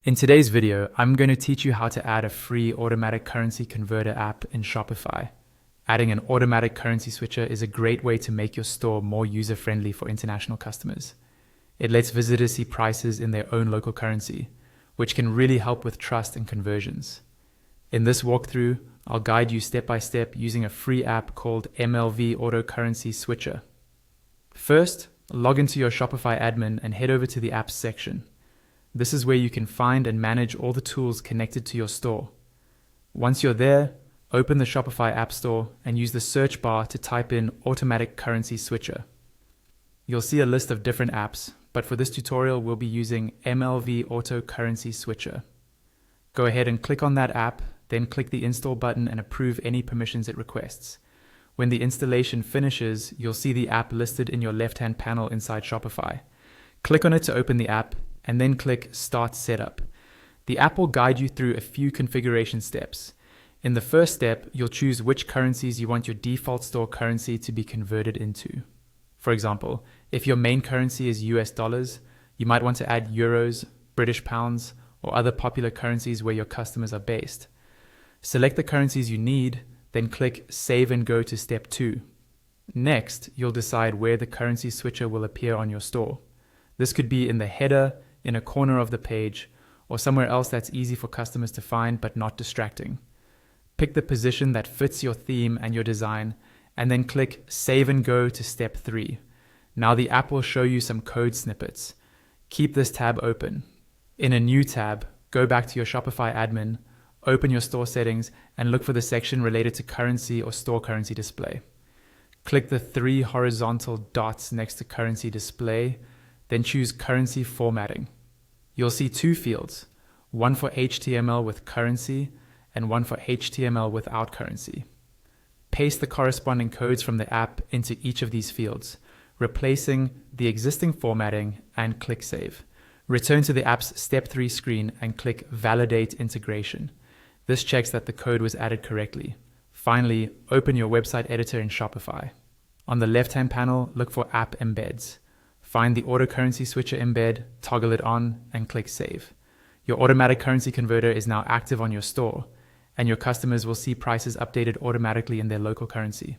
In today's video, I'm going to teach you how to add a free automatic currency converter app in Shopify. Adding an automatic currency switcher is a great way to make your store more user-friendly for international customers. It lets visitors see prices in their own local currency, which can really help with trust and conversions. In this walkthrough, I'll guide you step by step using a free app called MLV Auto Currency Switcher. First, log into your Shopify admin and head over to the apps section. This is where you can find and manage all the tools connected to your store. Once you're there, open the Shopify App Store and use the search bar to type in Automatic Currency Switcher. You'll see a list of different apps, but for this tutorial we'll be using MLV Auto Currency Switcher. Go ahead and click on that app, then click the install button and approve any permissions it requests. When the installation finishes, you'll see the app listed in your left-hand panel inside Shopify. Click on it to open the app, and then click Start Setup. The app will guide you through a few configuration steps. In the first step, you'll choose which currencies you want your default store currency to be converted into. For example, if your main currency is US dollars, you might want to add euros, British pounds, or other popular currencies where your customers are based. Select the currencies you need, then click Save and go to step 2. Next, you'll decide where the currency switcher will appear on your store. This could be in the header, in a corner of the page, or somewhere else that's easy for customers to find but not distracting. Pick the position that fits your theme and your design, and then click Save and go to step 3. Now the app will show you some code snippets. Keep this tab open. In a new tab, go back to your Shopify admin, open your store settings, and look for the section related to currency or store currency display. Click the 3 horizontal dots next to currency display, then choose currency formatting. You'll see 2 fields, one for HTML with currency and one for HTML without currency. Paste the corresponding codes from the app into each of these fields, replacing the existing formatting, and click Save. Return to the app's step 3 screen and click Validate Integration. This checks that the code was added correctly. Finally, open your website editor in Shopify. On the left-hand panel, look for App Embeds. Find the Auto Currency Switcher embed, toggle it on, and click Save. Your automatic currency converter is now active on your store, and your customers will see prices updated automatically in their local currency.